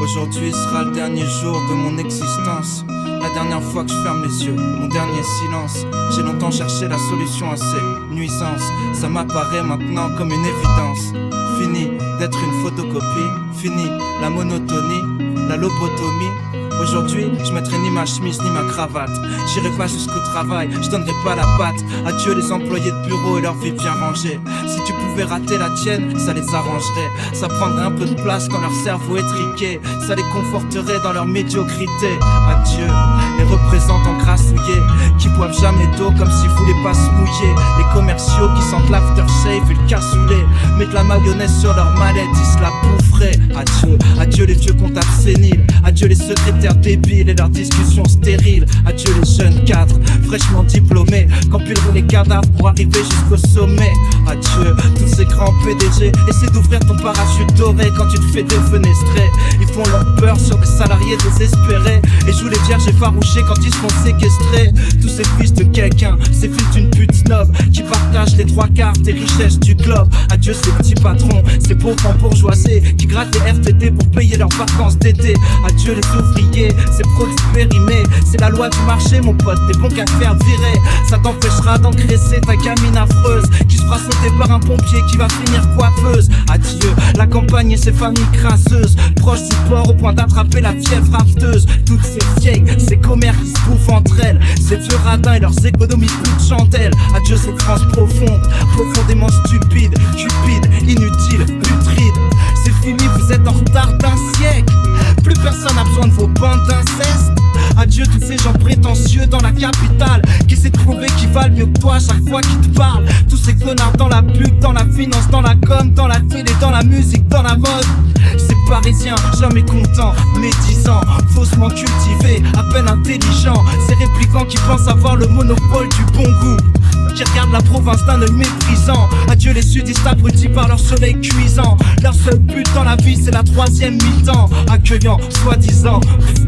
Aujourd'hui sera le dernier jour de mon existence. La dernière fois que je ferme les yeux, mon dernier silence. J'ai longtemps cherché la solution à ces nuisances. Ça m'apparaît maintenant comme une évidence. Fini d'être une photocopie, fini la monotonie, la lobotomie. Aujourd'hui, je mettrai ni ma chemise ni ma cravate. J'irai pas jusqu'au travail, je donnerai pas la patte. Adieu les employés de bureau et leur vie bien rangée. Si tu pouvais rater la tienne, ça les arrangerait. Ça prendrait un peu de place quand leur cerveau est triqué. Ça les conforterait dans leur médiocrité. Adieu les représentants grassouillés qui boivent jamais d'eau comme s'ils voulaient pas se mouiller. Les commerciaux qui sentent l'aftershave et le cassoulet. Mettent la mayonnaise sur leur mallette, ils se la boufferaient. Adieu, adieu les vieux comptables séniles. Adieu les secrétaires débiles et leurs discussions stériles. Adieu les jeunes cadres fraîchement diplômés qu'empileront les cadavres pour arriver jusqu'au sommet. Adieu tous ces grands PDG. Essaie d'ouvrir ton parachute doré quand tu te fais défenestrer. Ils font leur peur sur des salariés désespérés et jouent les vierges effarouchés quand ils se font séquestrer. Tous ces fils de quelqu'un, ces fils d'une pute snob qui partagent les trois quarts des richesses du globe. Adieu ces petits patrons, ces pauvres bourgeoisés qui grattent les RTT pour payer leurs vacances d'été. Adieu les ouvriers, ces produits périmés. C'est la loi du marché mon pote, t'es bon qu'à te faire virer. Ça t'empêchera d'engraisser ta gamine affreuse qui se fera sauter par un pompier qui va finir coiffeuse. Adieu la campagne et ses familles crasseuses, proches du port au point d'attraper la fièvre afteuse. Toutes ces vieilles, ces commères qui se bouffent entre elles, ces vieux radins et leurs économies plus de chandelles. Adieu cette France profonde, profondément stupide, cupide, inutile, putride. C'est fini, vous êtes en retard d'un siècle. Plus personne n'a besoin de vos bandes d'inceste. Adieu tous ces gens prétentieux dans la capitale qui essaient de prouver qu'ils valent mieux que toi chaque fois qu'ils te parlent. Tous ces connards dans la pub, dans la finance, dans la com, dans la télé, dans la musique, dans la mode. Ces parisiens jamais contents, médisants, faussement cultivés, à peine intelligents. Ces réplicants qui pensent avoir le monopole du bon goût, qui regardent la province d'un œil méprisant. Adieu les sudistes abrutis par leur soleil cuisant. Leur seul but dans la vie c'est la troisième mi-temps. Accueillant, soi-disant,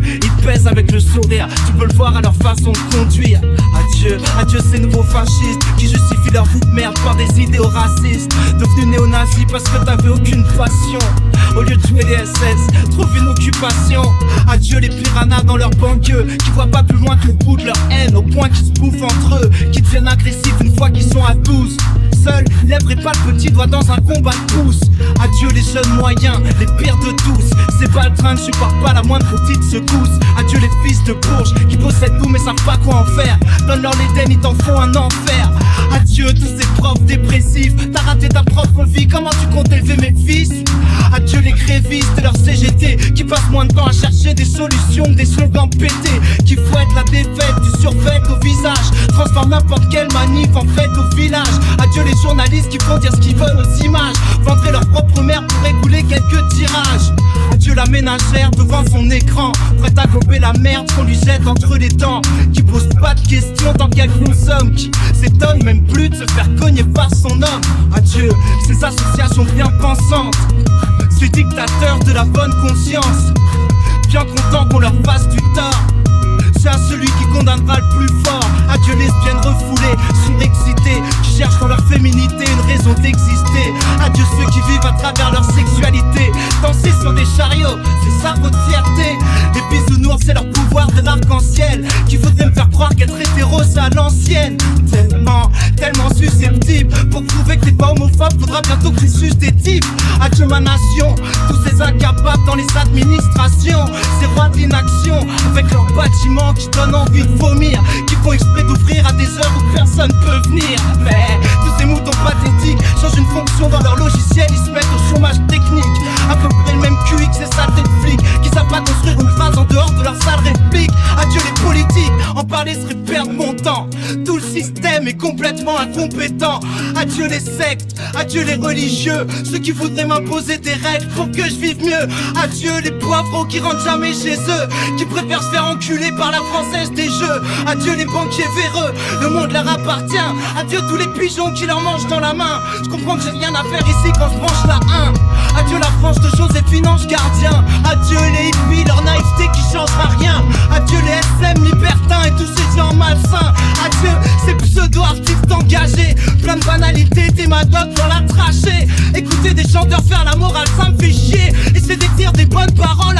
ils pèsent avec le sourire. Tu peux le voir à leur façon de conduire. Adieu, adieu ces nouveaux fascistes qui justifient leur vie de merde par des idéaux racistes. Devenus néo-nazis parce que t'avais aucune passion. Au lieu de jouer les SS, trouve une occupation. Adieu les piranhas dans leur banlieue qui voient pas plus loin que le bout de leur haine, au point qu'ils se bouffent entre eux, qui deviennent agressifs une fois qu'ils sont à 12. Seul, lèvres pas le petit doigt dans un combat de pouce. Adieu les jeunes moyens, les pires de tous. Ces baltringues supportent pas la moindre petite secousse. Adieu les fils de bourges qui possèdent tout mais savent pas quoi en faire. Donne-leur l'Éden, ils t'en font un enfer. Adieu tous ces profs dépressifs. T'as raté ta propre vie, comment tu comptes élever mes fils? Adieu les grévistes et leur CGT qui passent moins de temps à chercher des solutions que des slogans pétés, qui fouettent la défaite du survêt au visage, transforment n'importe quelle manif en fête au village. Adieu les journalistes qui font dire ce qu'ils veulent aux images, vendraient leur propre mère pour écouler quelques tirages. Adieu la ménagère devant son écran, prête à gober la merde qu'on lui jette entre les dents, qui pose pas de questions tant qu'elle consomme, qui s'étonne même plus de se faire cogner par son homme. Adieu ces associations bien pensantes, ces dictateurs de la bonne conscience, bien contents qu'on leur fasse du tort. C'est à celui qui condamnera le plus fort. Adieu lesbiennes refoulées, surexcitées, qui cherchent dans leur féminité une raison d'exister. Adieu ceux qui vivent à travers leur sexualité. Danser sur des chariots, c'est ça votre fierté. Les bisounours c'est leur pouvoir de l'arc-en-ciel, qui faudrait me faire croire qu'être hétéro c'est à l'ancienne. Tellement susceptible, pour prouver que t'es pas homophobe faudra bientôt que tu suces des types. Adieu ma nation, tous ces incapables dans les administrations, ces rois d'inaction avec leurs bâtiments qui donnent envie de vomir, qui font exprès d'ouvrir à des heures où personne peut venir. Mais tous ces moutons pathétiques changent une fonction dans leur logiciel, ils se mettent au chômage technique. À peu près le même QI que ces saletés de flics qui savent pas construire une phrase en dehors de leur sale réplique. Adieu les politiques, en parler serait perdre mon temps. Tout le système est complètement incompétent. Adieu les sectes, adieu les religieux, ceux qui voudraient m'imposer des règles pour que je vive mieux. Adieu les poivreaux qui rentrent jamais chez eux, qui préfèrent se faire enculer par la française des jeux. Adieu les banquiers véreux, le monde leur appartient. Adieu tous les pigeons qui leur mangent dans la main. Je comprends que j'ai rien à faire ici quand je branche la 1. Adieu la frange de Joséphine Ange Gardien. Adieu les hippies, leur naïveté qui changera rien. Adieu les SM libertins et tous ces gens malsains. Adieu ces pseudo-artistes engagés, plein de banalités, des madocs dans la trachée. Écouter des chanteurs faire la morale ça me fait chier, et c'est d'écrire des bonnes paroles